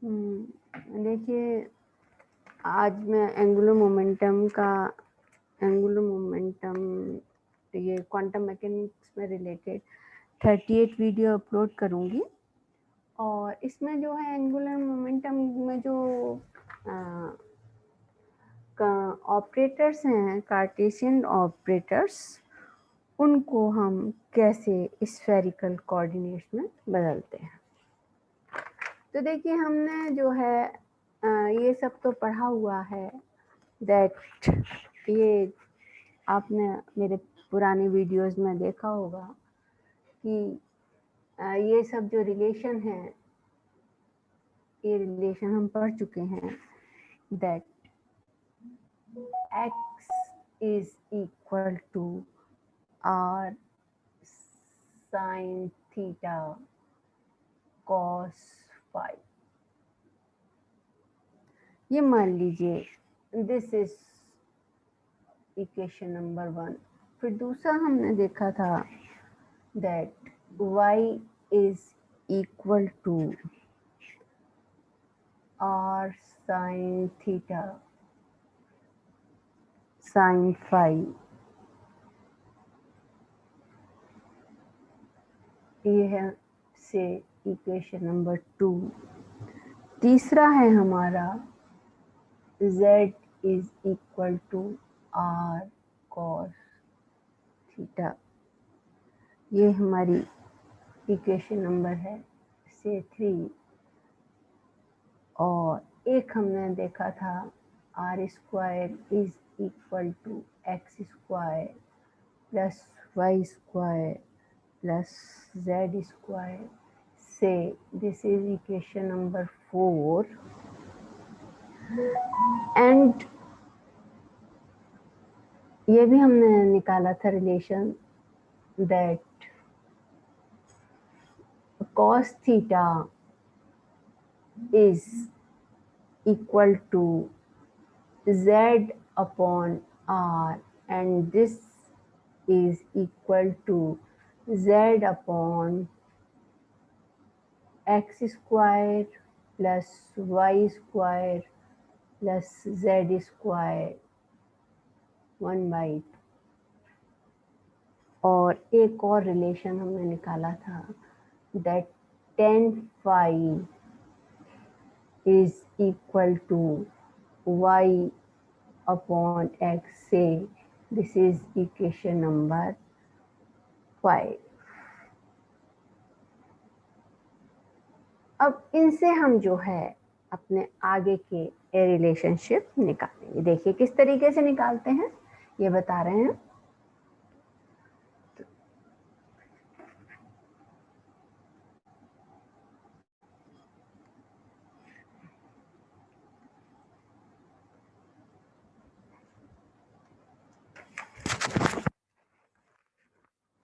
देखिए, आज मैं एंगुलर मोमेंटम ये क्वांटम मैकेनिक्स में रिलेटेड 38 वीडियो अपलोड करूँगी। और इसमें जो है एंगुलर मोमेंटम में जो ऑपरेटर्स हैं, कार्टेशियन ऑपरेटर्स, उनको हम कैसे स्फेरिकल कोऑर्डिनेट्स में बदलते हैं। तो देखिए, हमने जो है ये सब तो पढ़ा हुआ है, दैट ये आपने मेरे पुराने वीडियोस में देखा होगा कि ये सब जो रिलेशन है, ये रिलेशन हम पढ़ चुके हैं, that x is equal to r sin theta cos phi. ये मान लीजिए दिस इज इक्वेशन नंबर 1। फिर दूसरा हमने देखा था that y is equal to r sin theta sin phi. ये है से इक्वेशन नंबर 2। तीसरा है हमारा z is equal to r cos theta. ये हमारी इक्वेशन नंबर है से 3। और एक हमने देखा था r square is equal to x square plus y square plus z square से, this is equation number 4। And ये भी हमने निकाला था relation that cos theta is equal to z upon r and this is equal to z upon x square plus y square plus z square 1/2। और एक और relation हमने निकाला था that tan phi is equal to y upon x से, this is equation number 5। अब इनसे हम जो है अपने आगे के रिलेशनशिप निकालेंगे। देखिए किस तरीके से निकालते हैं, ये बता रहे हैं।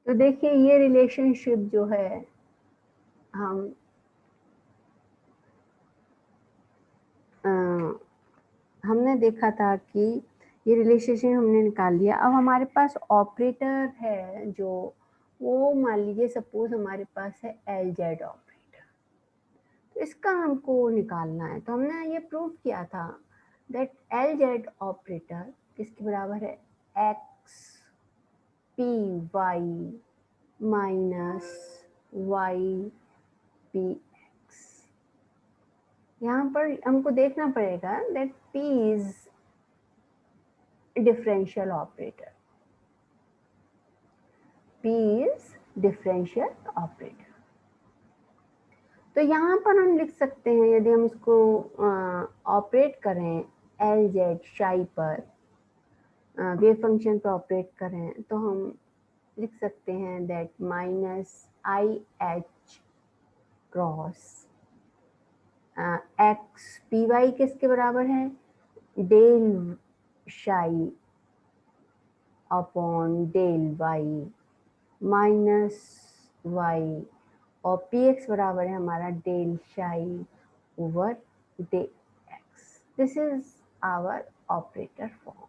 तो देखिए, ये रिलेशनशिप जो है हमने देखा था कि ये रिलेशनशिप हमने निकाल लिया। अब हमारे पास ऑपरेटर है जो, वो मान लीजिए सपोज हमारे पास है LZ ऑपरेटर। तो इसका हमको निकालना है। तो हमने ये प्रूव किया था दैट LZ ऑपरेटर किसके बराबर है, x py minus y px। यहाँ पर हमको देखना पड़ेगा that p is differential operator, p is differential operator. तो यहाँ पर हम लिख सकते हैं, यदि हम इसको ऑपरेट करें LZ शाई पर, वेव फंक्शन पर ऑपरेट करें, तो हम लिख सकते हैं that minus IH cross x py किसके बराबर है, del psi upon del y minus y, और px बराबर है हमारा del psi over d x। This is our operator form.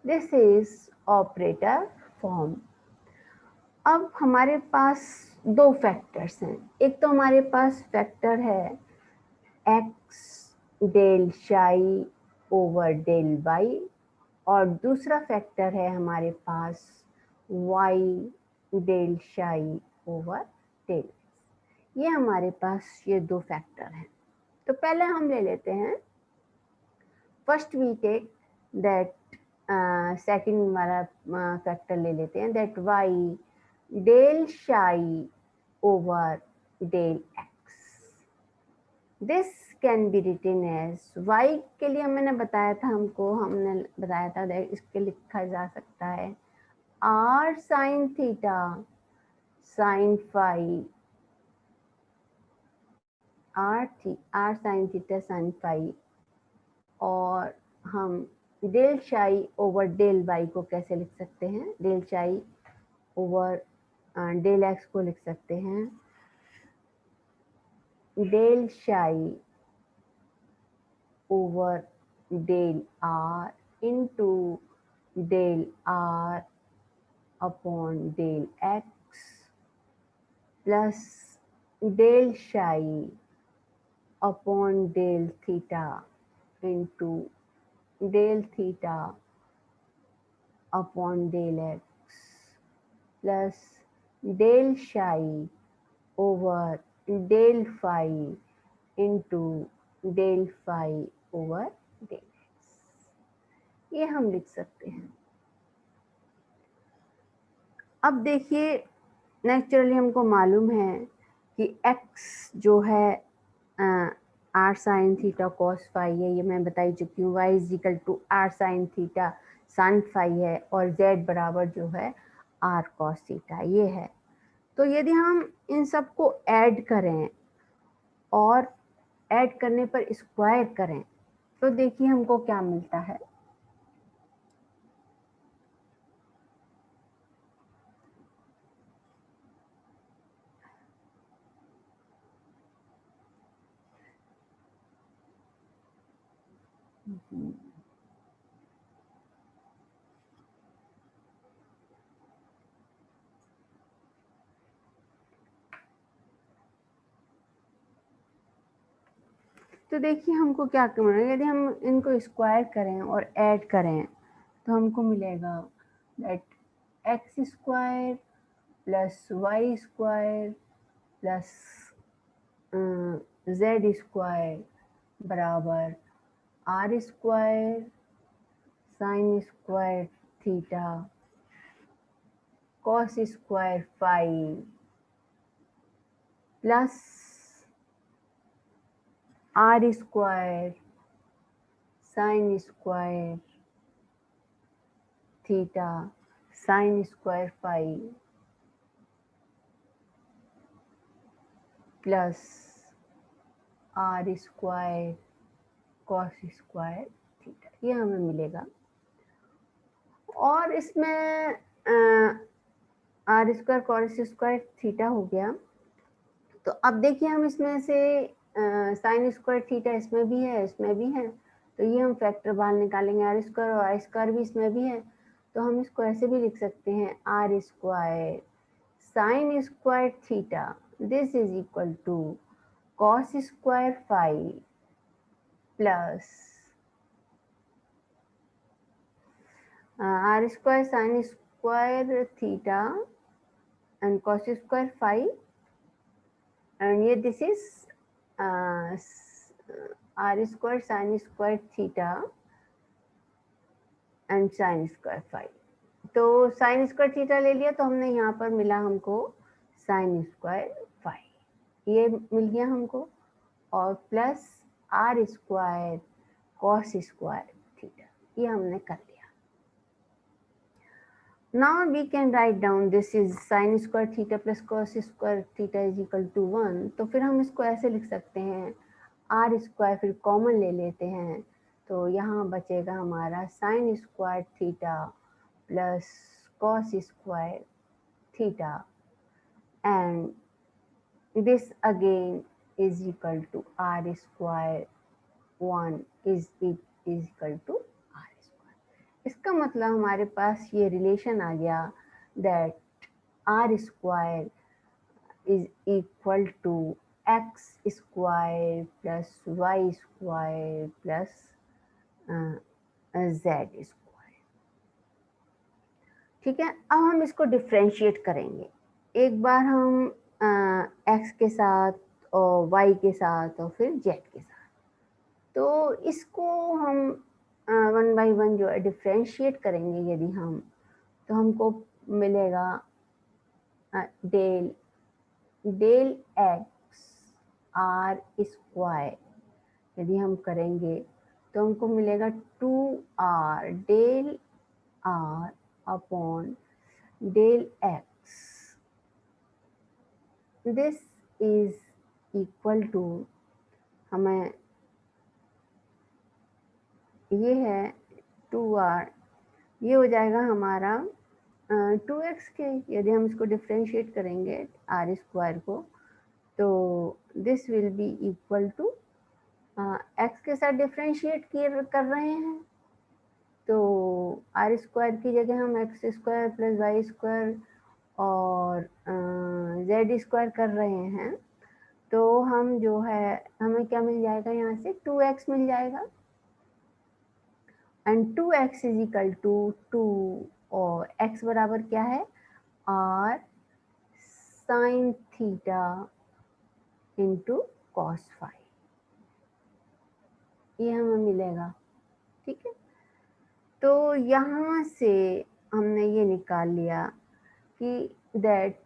This is operator form. अब हमारे पास दो फैक्टर्स हैं। एक तो हमारे पास फैक्टर है x del psi over del y, और दूसरा फैक्टर है हमारे पास y del psi over del. ये हमारे पास ये दो फैक्टर हैं। तो पहले हम ले लेते हैं, first we take that, second हमारा फैक्टर ले लेते हैं, that y del psi over del x। This can be written as, y के लिए मैंने बताया था, हमने बताया था दैट इसके लिखा जा सकता है r sine theta sine phi, r sine theta sine phi, और हम del psi over del y को कैसे लिख सकते हैं, del psi over del x को लिख सकते हैं del psi over del r into del r upon del x plus del psi upon del theta into del theta upon del x plus del psi over del phi into del phi over del x, ये हम लिख सकते हैं। अब देखिए, naturally हमको मालूम है कि x जो है r sine theta cos phi है, ये मैं बताई चुकी हूँ। y is equal to r sine theta sine phi है, और z बराबर जो है r कॉस थीटा ये है। तो यदि हम इन सबको ऐड करें और ऐड करने पर स्क्वायर करें तो देखिए हमको क्या मिलता है। तो देखिए हमको क्या करना है, यदि हम इनको स्क्वायर करें और ऐड करें तो हमको मिलेगा that x square plus Y square plus Z square बराबर r square sine square theta cos square phi plus are square sine square theta sine square phi plus are square cos square theta, ये हमें मिलेगा। और इसमें r square cos square theta हो गया। तो अब देखिए हम इसमें से साइन स्क्वायर थीटा इसमें भी है, इसमें भी है, तो ये हम फैक्टर बाहर निकालेंगे, आर स्क्वायर और आई स्क्वायर भी इसमें भी है। तो हम इसको ऐसे भी लिख सकते हैं, are square sine square theta this is equal to cos square phi plus are square sine square theta and cos square phi, and here this is r square sin square theta and sin square phi। तो sin square theta ले लिया तो हमने यहाँ पर मिला हमको sin square phi, ये मिल गया हमको, और plus r square cos square theta, ये हमने कर लिया। Now we can write down this is sin square theta plus cos square theta is equal to 1। तो फिर हम इसको ऐसे लिख सकते हैं, r स्क्वायर फिर कॉमन ले लेते हैं, तो यहाँ बचेगा हमारा sin square theta plus cos square theta and this again is equal to r square 1 is equal to r। इसका मतलब हमारे पास ये रिलेशन आ गया that R square is equal to x square plus Y square plus Z square. ठीक है, अब हम इसको डिफ्रेंशिएट करेंगे। एक बार हम एक्स के साथ और वाई के साथ और फिर जेड के साथ, तो इसको हम वन बाई वन जो है डिफ्रेंशिएट करेंगे यदि हम, तो हमको मिलेगा del del X R square यदि हम करेंगे तो हमको मिलेगा 2r del are upon del X. This is equal to, हमें ये है 2r, ये हो जाएगा हमारा 2x के। यदि हम इसको डिफ्रेंशिएट करेंगे आर स्क्वायर को, तो this will be equal to, X के साथ डिफ्रेंशिएट कर रहे हैं तो आर स्क्वायर की जगह हम X square plus Y square और जेड स्क्वायर कर रहे हैं, तो हम जो है हमें क्या मिल जाएगा, यहाँ से 2x मिल जाएगा। And 2x is equal to 2, और x बराबर क्या है, r sine theta into cos phi, ये हमें मिलेगा। ठीक है, तो यहाँ से हमने ये निकाल लिया कि that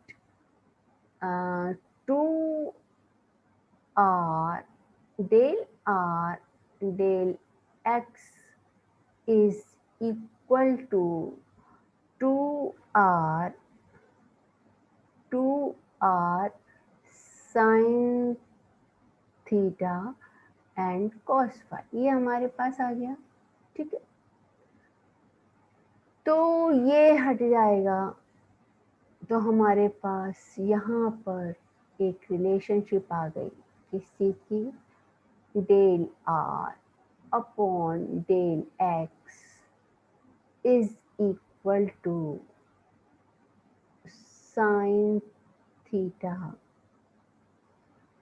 2r del x is equal to 2r sin theta and cos phi, ये हमारे पास आ गया। ठीक है, तो ये हट जाएगा, तो हमारे पास यहाँ पर एक रिलेशनशिप आ गई किसी की, del are upon del x is equal to sine theta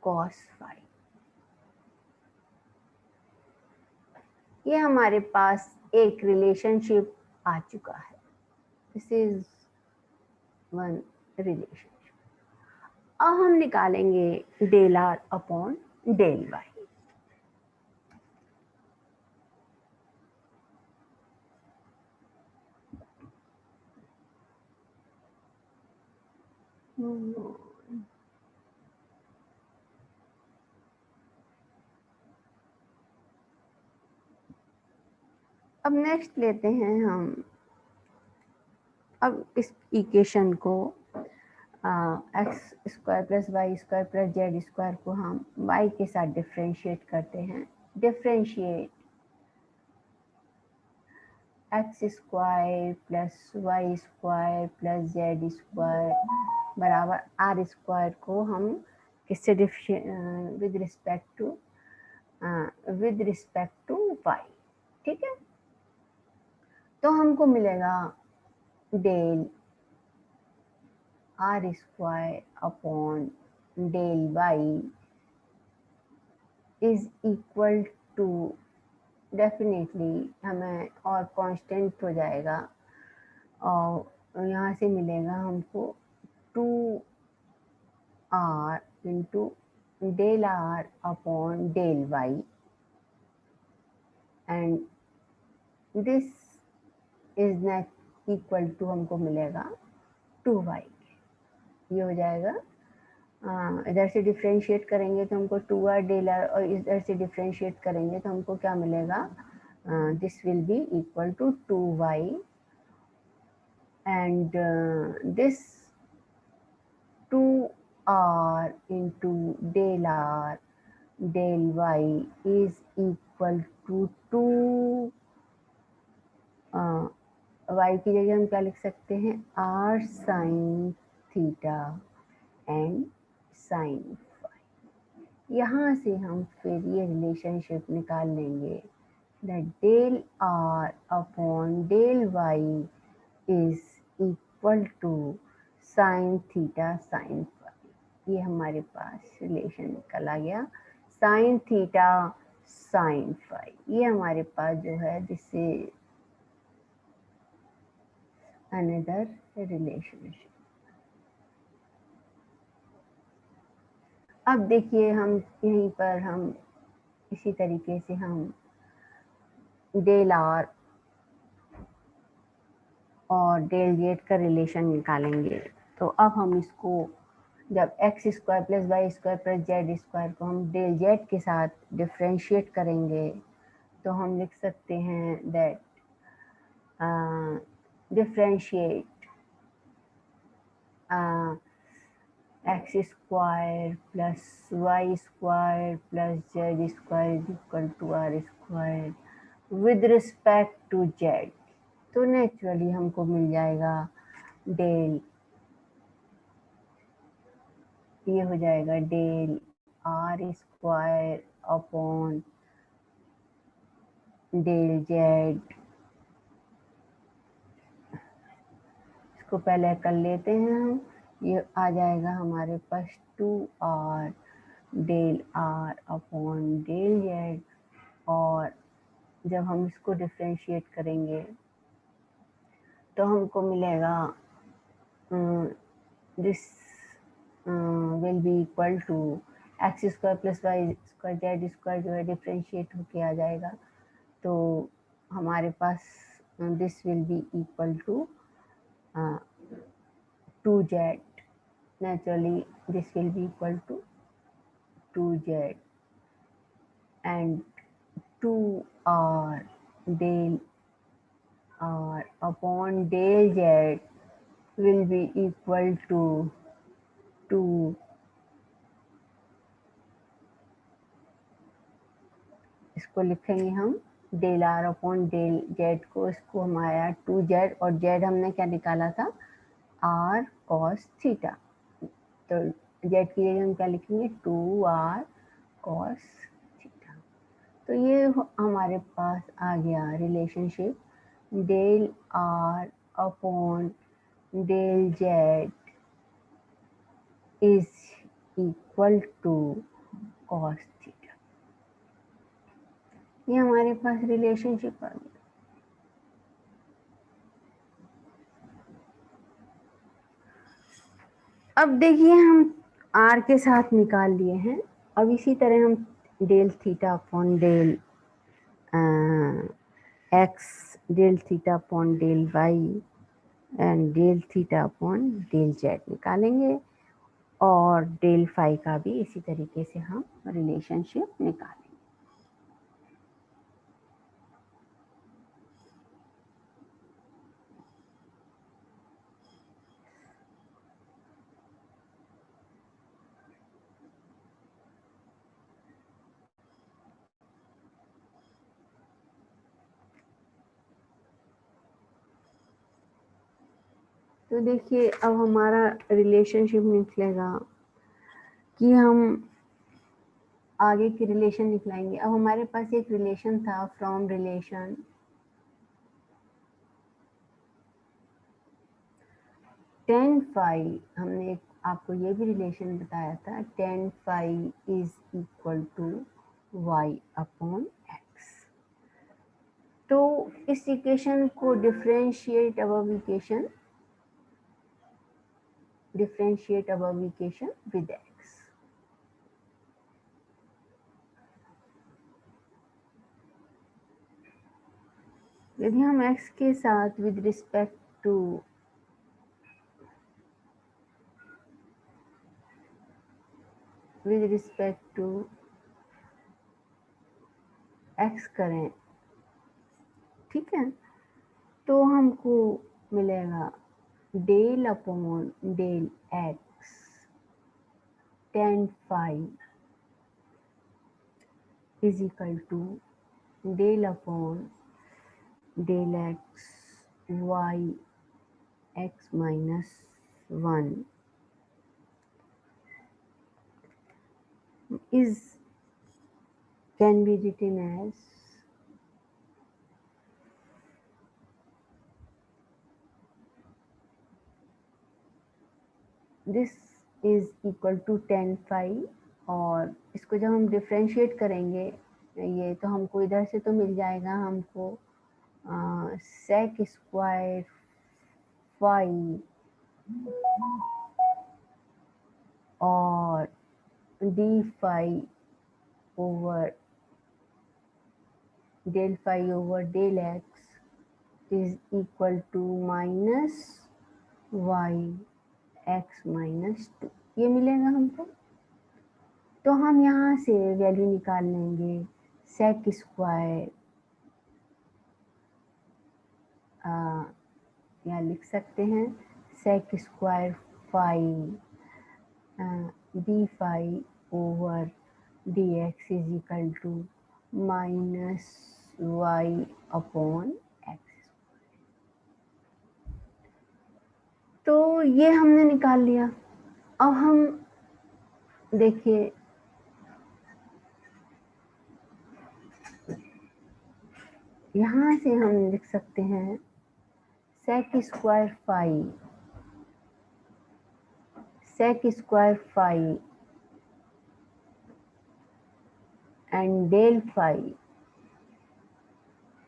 cos phi. ये हमारे पास एक रिलेशनशिप आ चुका है। This is one relationship. अब हम निकालेंगे del are upon del Y. अब नेक्स्ट लेते हैं हम, अब इस इक्वेशन को X square plus Y square plus Z square को हम वाई के साथ डिफ्रेंशिएट करते हैं। Differentiate X square plus Y square plus Z square बराबर आर स्क्वायर को हम किससे विद रिस्पेक्ट टू वाई। ठीक है, तो हमको मिलेगा del R square upon del Y is equal to, definitely हमें और कांस्टेंट हो जाएगा और यहाँ से मिलेगा हमको 2r into del are upon del Y, and this is net equal to, हमको मिलेगा 2y। ये हो जाएगा, इधर से डिफ्रेंशिएट करेंगे तो हमको 2r डेल आर, और इधर से डिफ्रेंशिएट करेंगे तो हमको क्या मिलेगा, this will be equal to 2y, and this 2r into del R del Y is equal to 2, y की जगह हम क्या लिख सकते हैं, r sine theta and sine phi. यहाँ से हम फिर ये रिलेशनशिप निकाल लेंगे that del are upon del Y is equal to sine theta sine phi, ये हमारे पास रिलेशन निकल आ गया। साइन थीटा साइन फाई, ये हमारे पास जो है जिससे अनदर रिलेशनशिप। अब देखिए हम यहीं पर हम इसी तरीके से हम डेल आर और डेल जेड का रिलेशन निकालेंगे। तो अब हम इसको जब X square plus Y square plus Z square को हम डेल जेड के साथ डिफ्रेंशिएट करेंगे तो हम लिख सकते हैं that differentiate X square plus Y square plus Z square is equal to are square with respect to Z. तो नेचुरली हमको मिल जाएगा डेल, ये हो जाएगा del R square upon del Z. इसको पहले कर लेते हैं हम, ये आ जाएगा हमारे पास 2r del are upon del z, और जब हम इसको डिफ्रेंशिएट करेंगे तो हमको मिलेगा this will be equal to x square plus Y square z square जो है डिफ्रेंशिएट होके आ जाएगा। तो हमारे पास this will be equal to 2z, naturally this will be equal to 2z and 2r del r upon del z will be equal to 2, इसको लिखेंगे हम del are upon del Z को, इसको हमारा 2z और z हमने क्या निकाला था r cos थीटा, तो z की जगह हम क्या लिखेंगे 2r cos थीटा। तो ये हमारे पास आ गया relationship del are upon del Z is equal to cos theta, ये हमारे पास रिलेशनशिप आ गया। अब देखिए हम r के साथ निकाल लिए हैं, अब इसी तरह हम del theta upon del X, del theta upon del Y and del theta upon del Z निकालेंगे, और डेल फाई का भी इसी तरीके से हम रिलेशनशिप निकालेंगे। तो देखिए अब हमारा रिलेशनशिप निकलेगा कि हम आगे की रिलेशन निकलाएंगे। अब हमारे पास एक रिलेशन था फ्रॉम रिलेशन tan फाई, हमने आपको ये भी रिलेशन बताया था tan phi is equal to Y upon x. तो इस इक्वेशन को differentiate above equation with X. यदि हम x के साथ विद रिस्पेक्ट टू x करें, ठीक है, तो हमको मिलेगा del upon del x tan phi is equal to del upon del x y x minus 1 is can be written as this is equal to 10 phi, और इसको जब हम डिफ्रेंशिएट करेंगे ये तो हमको इधर से तो मिल जाएगा हमको सेक स्क्वायर फाई और d phi over del phi over del x is equal to minus y x minus 2, ये मिलेगा हमको। तो हम यहाँ से वैल्यू निकाल लेंगे सेक स्क्वायर, या लिख सकते हैं sec square phi d phi over d x is equal to minus y upon x. तो ये हमने निकाल लिया। अब हम देखिए यहाँ से हम लिख सकते हैं sec square phi and del phi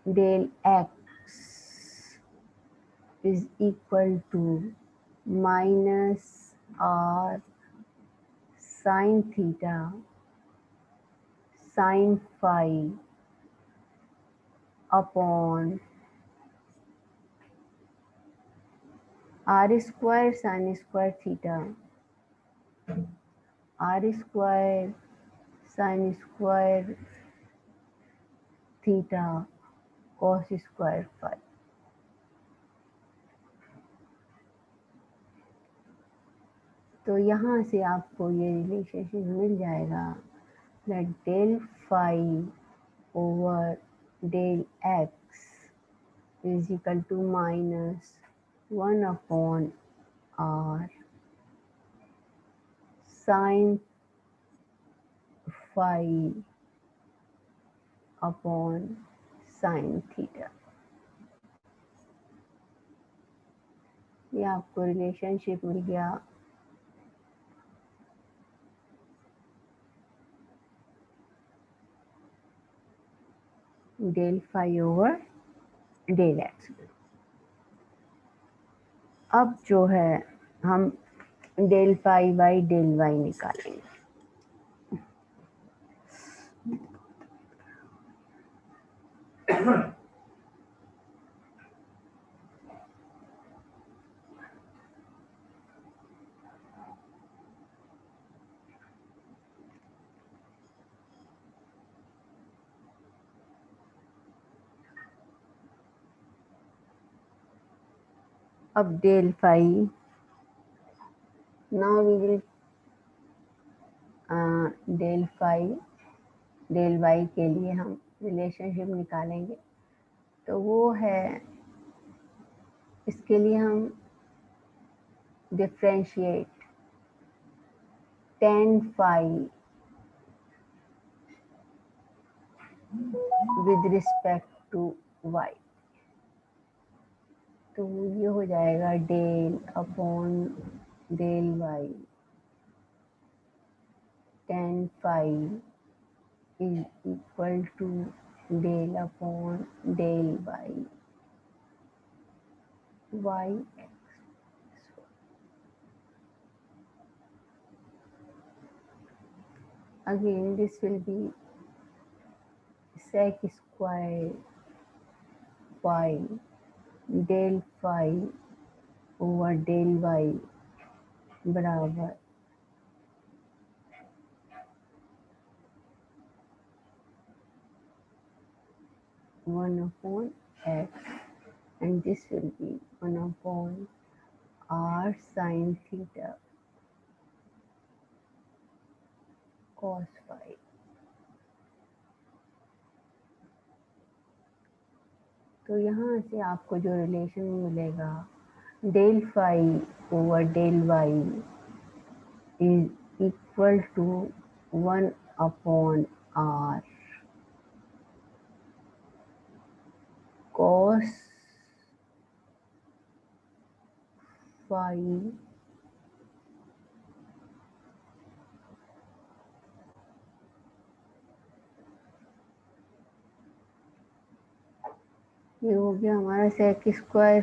del x is equal to minus r sin theta sin phi upon r square sin square theta r square sin square theta cos square phi। तो यहाँ से आपको ये relationship मिल जाएगा that del phi over del x is equal to minus 1 upon r sin phi upon sin theta। ये आपको relationship मिल गया del phi over del x. अब जो है हम del phi by del y निकालेंगे। अब del phi, now we will del phi del y के लिए हम रिलेशनशिप निकालेंगे। तो वो है, इसके लिए हम differentiate tan phi with respect to y, तो ये हो जाएगा del upon del y tan phi is equal to del upon del y y x। Again this will be sec square phi del phi over del y बराबर 1 upon x, and this will be 1 upon r sin theta cos phi। तो यहाँ से आपको जो relation मिलेगा del phi over del Y is equal to 1 upon r cos phi ये हो गया हमारा sec square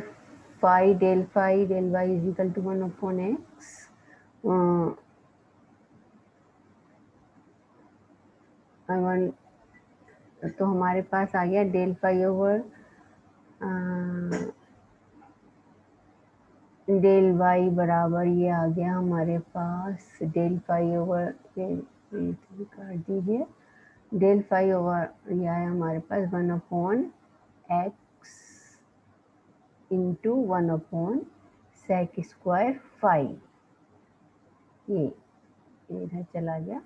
phi del Y is equal to 1/x। तो हमारे पास आ गया del phi over del y बराबर ये आ गया हमारे पास डेल फाई ओवर काट दीजिए, डेल फाई ओवर ये आया हमारे पास 1/x into 1 sec square phi, ये इधर चला गया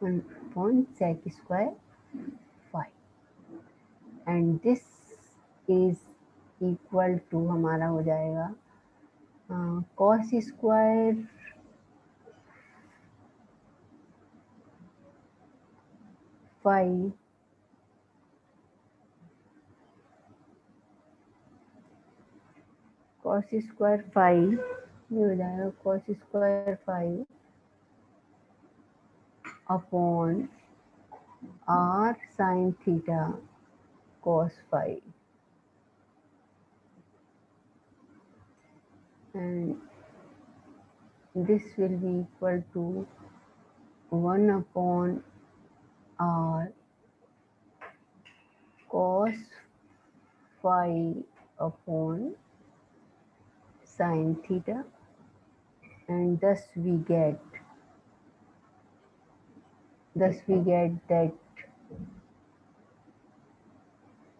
1/sec square phi, and this is equal to हमारा हो जाएगा cos square phi cos square phi, ये हो जाएगा cos square phi upon r sine theta cos phi, and this will be equal to 1/r cos phi upon sin theta, and thus we get that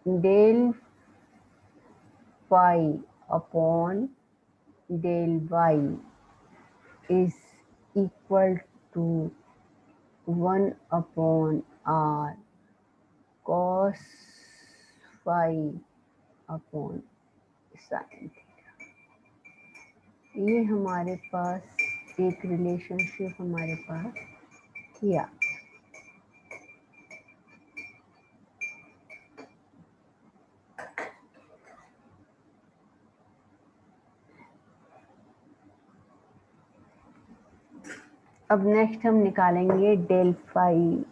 del phi upon del y is equal to 1/r cos phi upon sin theta। ये हमारे पास एक relationship हमारे पास किया। अब next हम निकालेंगे del phi.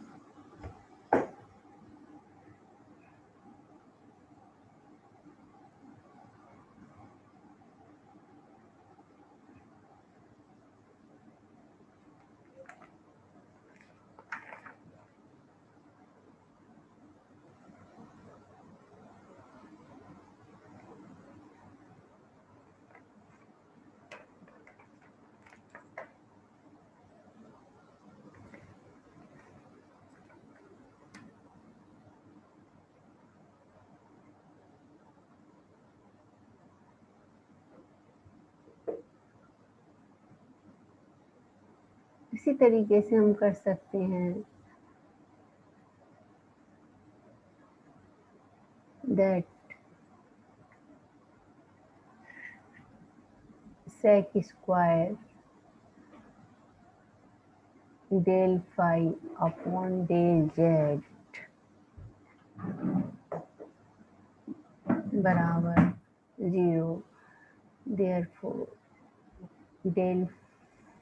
इसी तरीके से हम कर सकते हैं that sec square del phi upon del z बराबर 0, therefore del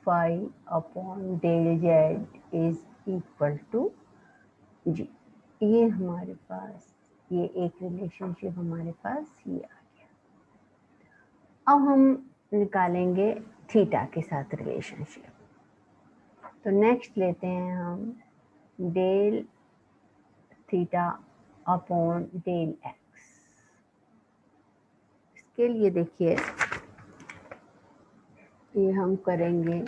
phi upon del z is equal to g। ये हमारे पास ये एक रिलेशनशिप हमारे पास ये आ गया। अब हम निकालेंगे थीटा के साथ रिलेशनशिप। तो नेक्स्ट लेते हैं हम del theta upon del x. इसके लिए देखिए ये हम करेंगे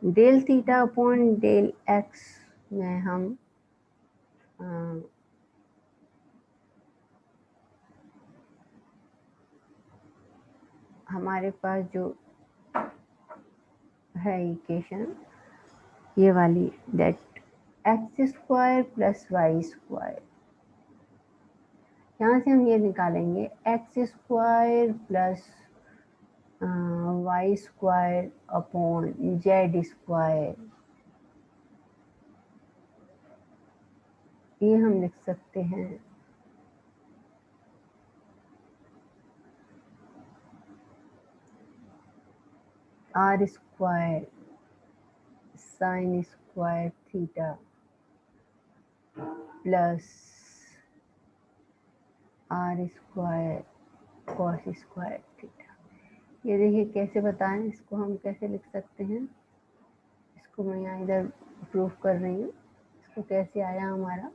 del theta upon del x में हम हमारे पास जो है इक्वेशन ये वाली that x square plus Y square, यहाँ से हम ये निकालेंगे x square plus Y square upon z square. ये हम लिख सकते हैं are square sine square theta plus are square cos square theta. ये देखिए कैसे बताएं, इसको हम कैसे लिख सकते हैं। इसको मैं यहाँ इधर प्रूफ कर रही हूँ, इसको कैसे आया हमारा।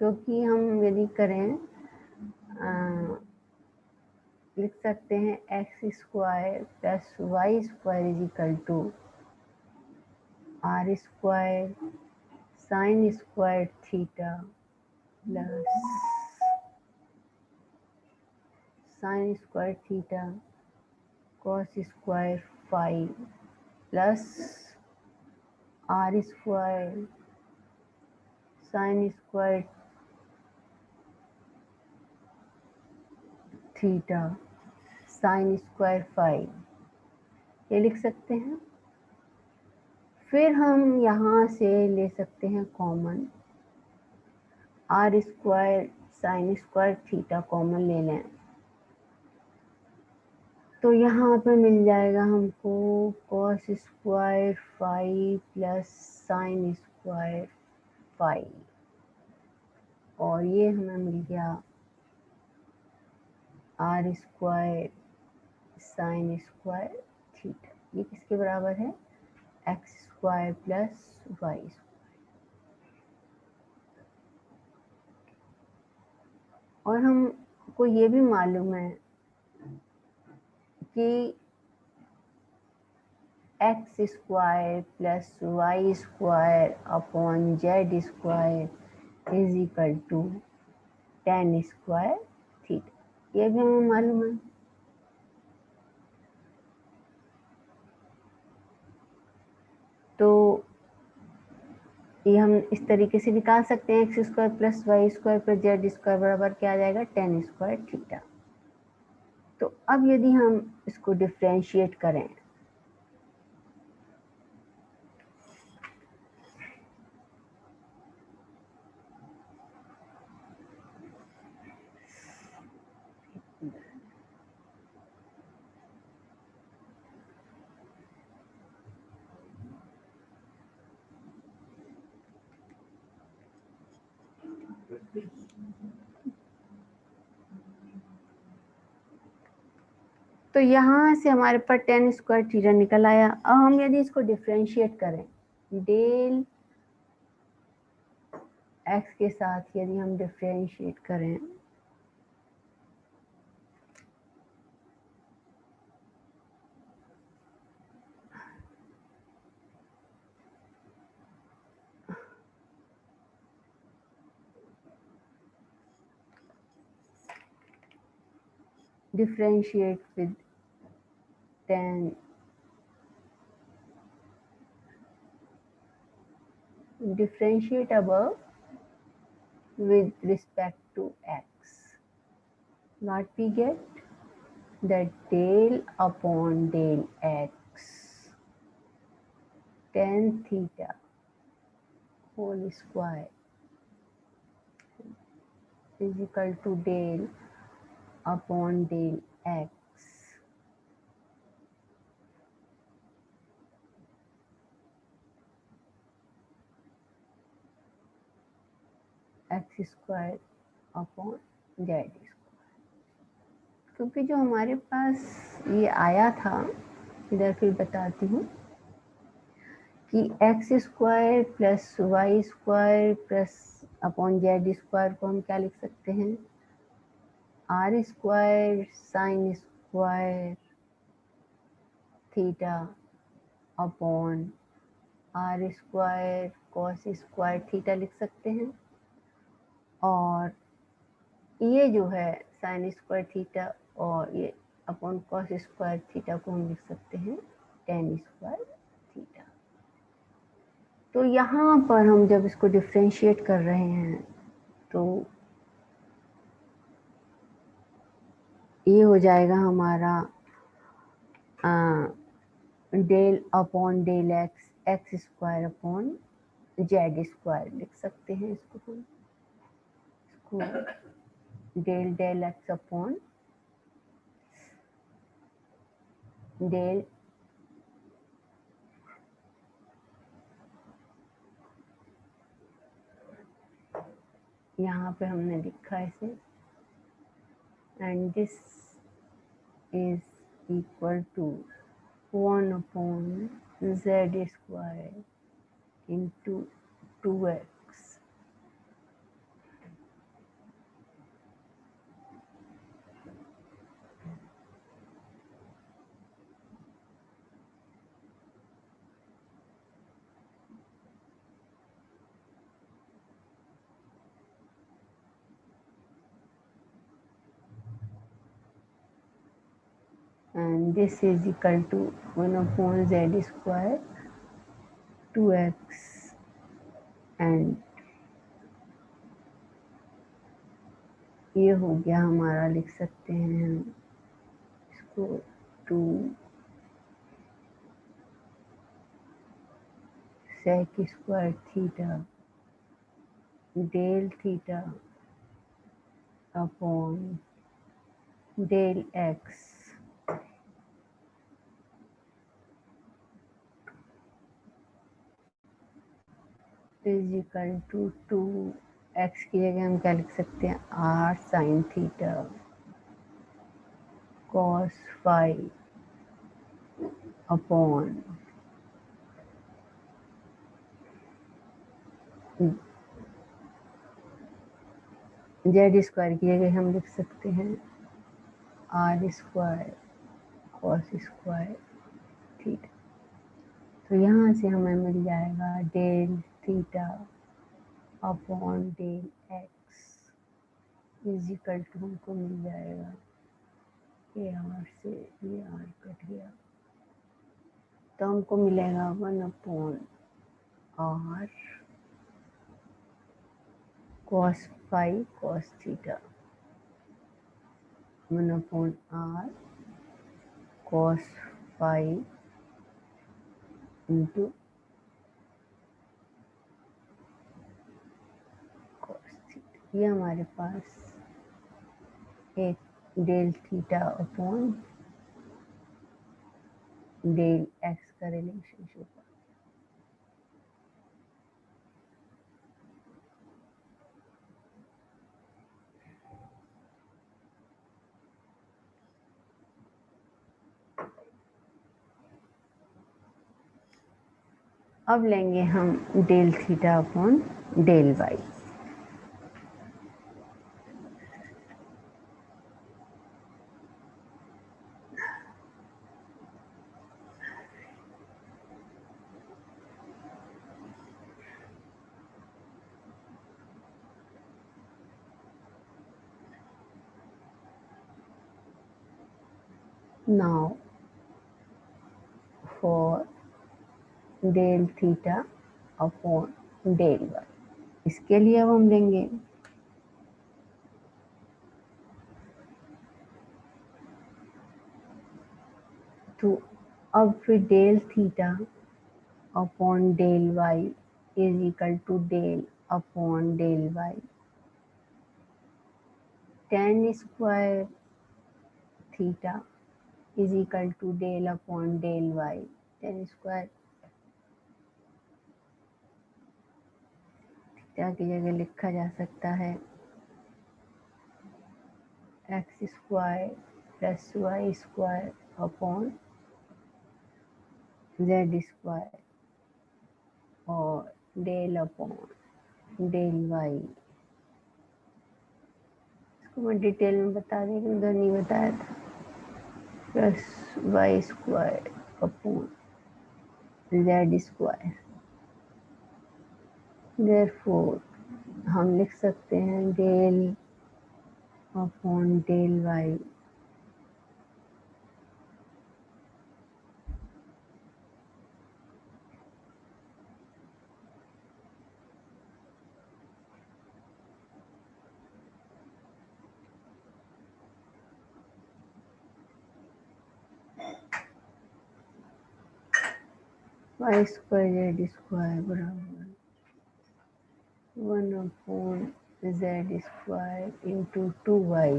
क्योंकि हम यदि करें लिख सकते हैं x square plus Y square is equal to are square sine square theta plus sine square theta cos square phi plus are square sine square theta sine square phi, ये लिख सकते हैं। फिर हम यहाँ से ले सकते हैं common, r square sine square theta common ले लें तो यहाँ पे मिल जाएगा हमको cos square phi plus sine square phi, और ये हमें मिल गया r square sine square theta. ये किसके बराबर है, x square plus Y square. और हमको ये भी मालूम है कि x square plus Y square upon z square is equal to tan square theta, ये भी हमें मालूम है। तो ये हम इस तरीके से निकाल सकते हैं, x square plus Y square plus Z square बराबर क्या आ जाएगा, tan स्क्वायर थीटा। तो अब यदि हम इसको डिफ्रेंशिएट करें तो यहाँ से हमारे पास tan स्क्वायर थीटा निकल आया। अब हम यदि इसको डिफ्रेंशिएट करें डेल x के साथ, यदि हम डिफ्रेंशिएट करें differentiate with tan differentiate above with respect to x, what we get, that del upon del x tan theta whole square is equal to del upon del x x square upon z square. क्योंकि जो हमारे पास ये आया था, इधर फिर बताती हूँ कि x square plus Y square plus upon z square को हम क्या लिख सकते हैं, are square sine square theta upon r square cos square theta लिख सकते हैं। और ये जो है साइन स्क्वायर थीटा और ये अपॉन कॉस स्क्वायर थीटा को हम लिख सकते हैं tan स्क्वायर थीटा। तो यहाँ पर हम जब इसको डिफ्रेंशिएट कर रहे हैं तो ये हो जाएगा हमारा del upon del x x square upon z square लिख सकते हैं इसको हम, इसको del del x upon del यहाँ पे हमने लिखा है इसे, and this is equal to 1/z² into 2x। and this is equal to 1/z² 2x, and ये हो गया हमारा, लिख सकते हैं हम इसको 2 sec² theta del theta upon del x is equal to 2x की जगह हम क्या लिख सकते हैं, r sin theta cos phi upon z² की जगह हम लिख सकते हैं r² cos² थीटा। तो यहाँ से हमें मिल जाएगा del theta upon del x is equal to, हमको मिल जाएगा ये r से ये r कट गया, तो हमको मिलेगा 1/r cos phi cos theta 1/r cos phi into cos theta. ये हमारे पास एक del theta upon del x का रिलेशनशिप। अब लेंगे हम del theta upon del y. Now for del theta upon del y, इसके लिए अब हम लेंगे तो अब फिर del theta upon del Y is equal to del upon del y tan square theta is equal to del upon del y tan square theta की जगह लिखा जा सकता है x² plus y² upon z² और डेल अपॉन डेल वाई। इसको मैं detail में बता रही हूँ, उधर नहीं बताया था। Plus y² upon z²। Therefore हम लिख सकते हैं del upon del Y y² z² बराबर 1/z² into 2y।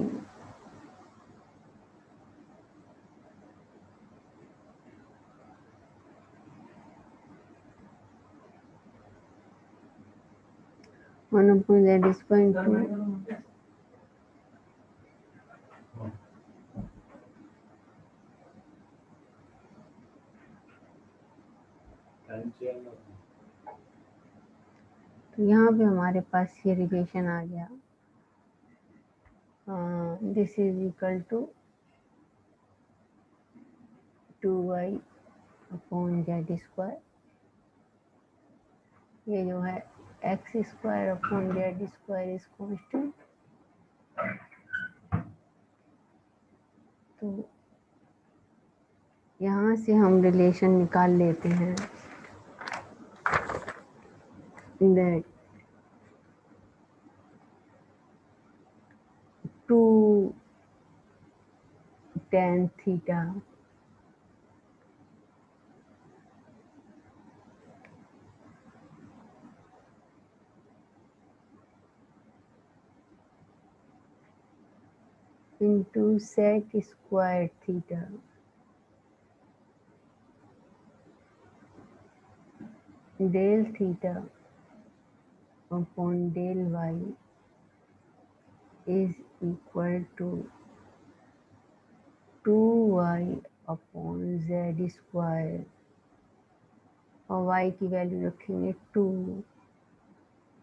1 upon z square into तो यहाँ पे हमारे पास ये रिलेशन आ गया, this is equal to 2y upon z square, ये जो है x square upon z square is constant. तो यहाँ से हम रिलेशन निकाल लेते हैं that 2 tan theta into sec square theta del theta upon del y is equal to 2y upon z square, और y की वैल्यू रखेंगे 2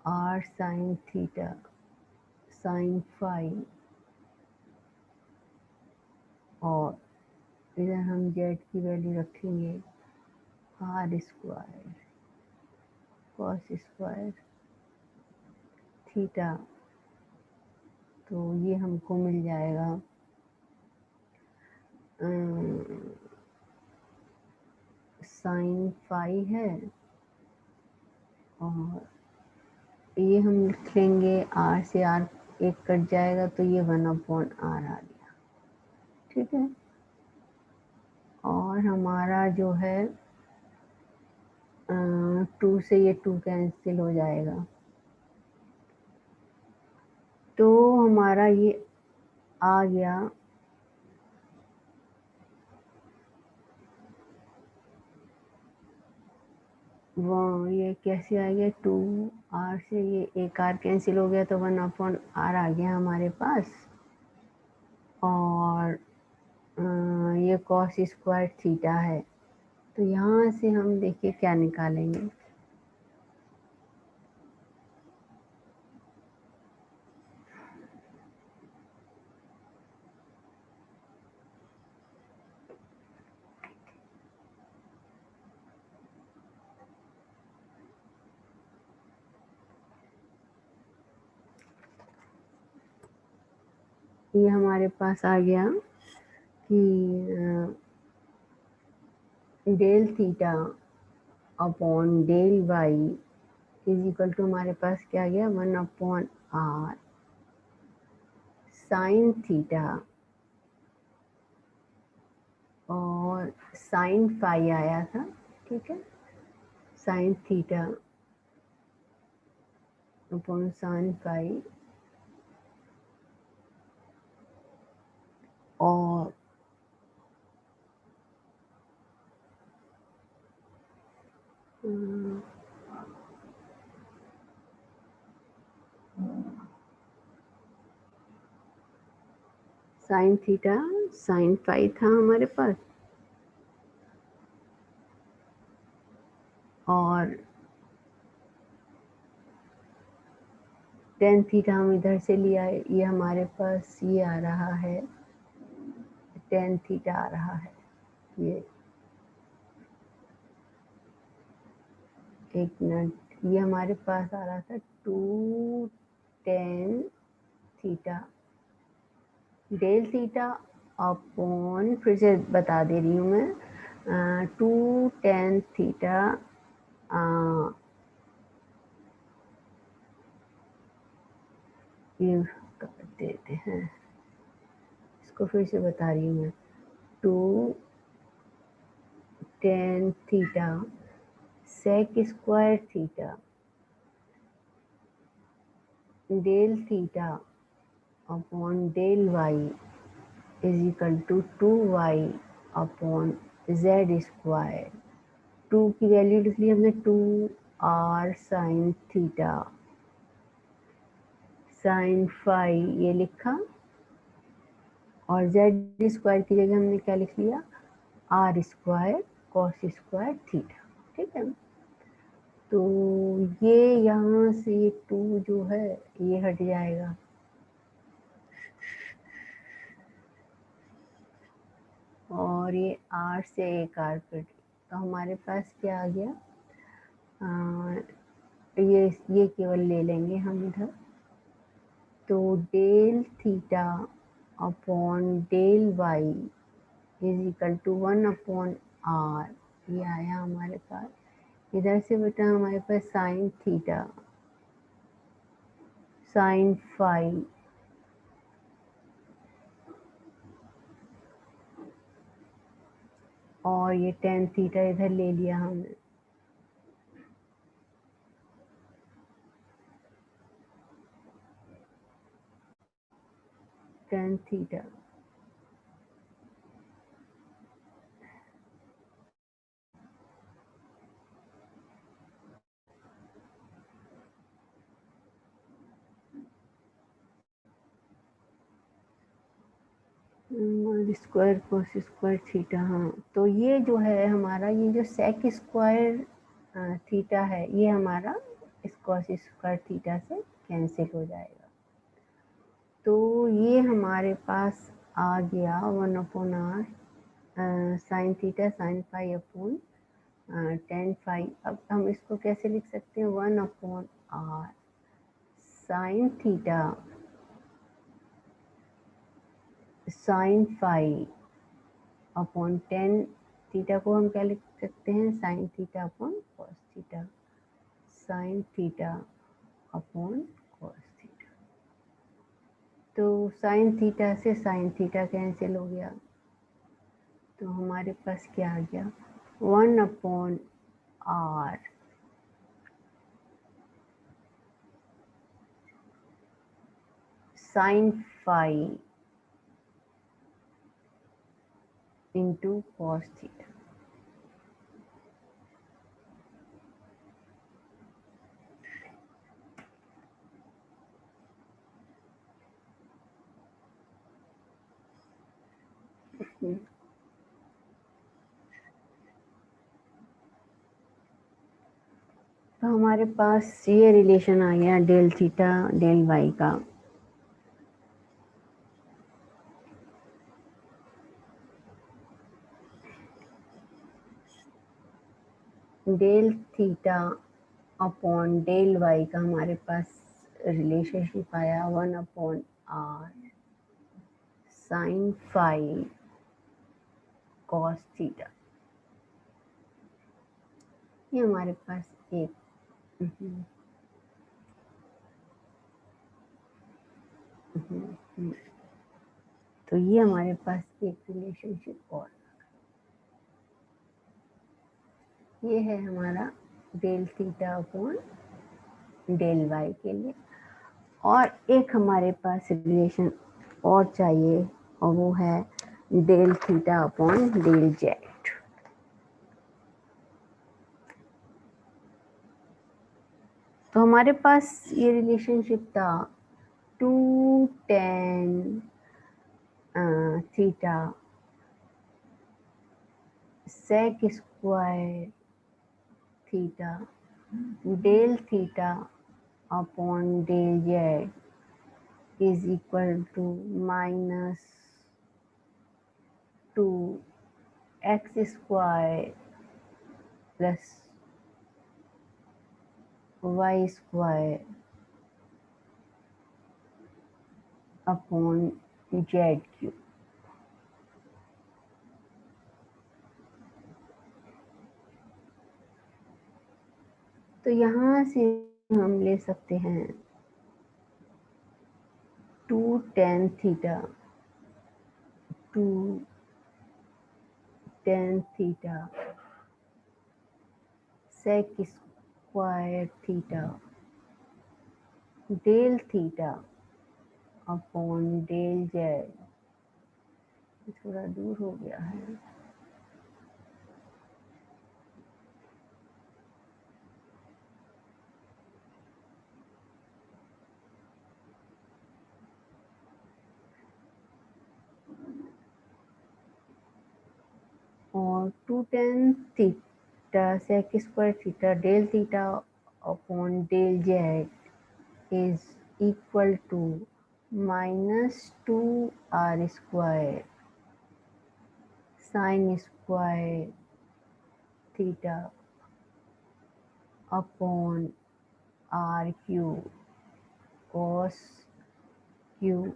r sin theta sin phi, और इधर हम z की वैल्यू रखेंगे r square cos square theta. तो ये हमको मिल जाएगा साइन फाई है, और ये हम लिख लेंगे r से r एक कट जाएगा तो ये 1 अपॉन r आ गया, ठीक है। और हमारा जो है 2 से ये 2 कैंसिल हो जाएगा, तो हमारा ये आ गया वो, ये कैसे आ गया 2r से ये एक r कैंसिल हो गया तो 1 अपॉन r आ गया हमारे पास, और ये कॉस स्क्वायर थीटा है। तो यहाँ से हम देखिए क्या निकालेंगे, ये हमारे पास आ गया कि del theta upon del Y is equal to, हमारे पास क्या आ गया 1 अपॉन आर साइन थीटा, और साइन फाई आया था, ठीक है, sine theta upon sine phi, और साइन थीटा साइन फाई था हमारे पास, और टेन थीटा हम इधर से लिया है, ये हमारे पास ये आ रहा है टेन थीटा आ रहा है, ये एक मिनट, ये हमारे पास आ रहा था 2 tan theta del theta upon, फिर से बता दे रही हूँ मैं, 2 टेन थीटा ये कर देते हैं, इसको फिर से बता रही हूँ मैं, 2 tan theta sec square theta del theta upon del Y is equal to 2y upon z square. 2 की वैल्यू लिख ली हमने 2 r sine theta sine phi ये लिखा, और जेड स्क्वायर की जगह हमने क्या लिख लिया, r square cos square theta. ठीक है, तो ये यहाँ से ये 2 जो है ये हट जाएगा, और ये आर से एक आर कट, तो हमारे पास क्या आ गया, ये केवल ले लेंगे हम इधर, तो del theta upon del Y is equal to 1 upon r, ये आया हमारे पास। इधर से बेटा हमारे पास साइन थीटा साइन फाई और ये टेन थीटा इधर ले लिया हमने, tan theta square cos square theta. हाँ, तो ये जो है हमारा, ये जो सेक स्क्वायर थीटा है ये हमारा कॉस स्क्वायर थीटा से कैंसिल हो जाएगा। तो ये हमारे पास आ गया 1 upon r sine theta sine phi upon tan phi. अब हम इसको कैसे लिख सकते हैं, 1 upon r sine theta sine phi upon tan theta को हम क्या लिख सकते हैं, sine theta upon cos theta, sine theta upon cos theta. तो साइन थीटा से साइन थीटा कैंसिल हो गया, तो हमारे पास क्या आ गया, 1 upon r sine phi into cos theta. तो हमारे पास ये रिलेशन आ गया डेल थीटा डेल वाई का। Del theta upon del y का हमारे पास रिलेशनशिप आया 1 upon r sine phi cos theta. ये हमारे पास एक तो ये हमारे पास एक रिलेशनशिप और, ये है हमारा del theta upon del y के लिए। और एक हमारे पास रिलेशन और चाहिए, और वो है del theta upon del z. तो हमारे पास ये रिलेशनशिप था 2 tan theta sec square theta del theta upon del Z is equal to -2 x square plus Y square upon z cube. तो यहाँ से हम ले सकते हैं 2 tan theta 2 tan theta sec square theta del theta upon del z, थोड़ा दूर हो गया है, और 2 tan थीटा sec square theta del theta upon del Z is equal to -2r square sine square theta upon r cube cos cube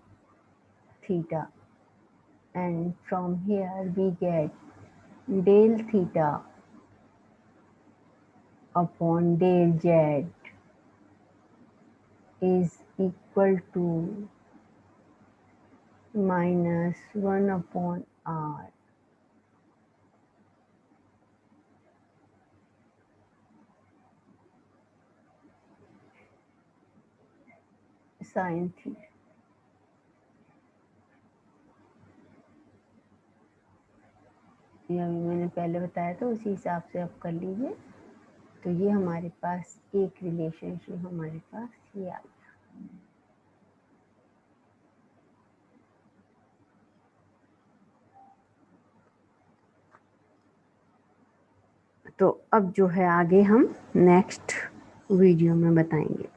theta, and from here we get del theta upon del z is equal to -1 upon r sin theta। ये अभी मैंने पहले बताया था, उसी हिसाब से आप कर लीजिए। तो ये हमारे पास एक रिलेशनशिप हमारे पास ये आ गया। तो अब जो है आगे हम नेक्स्ट वीडियो में बताएंगे।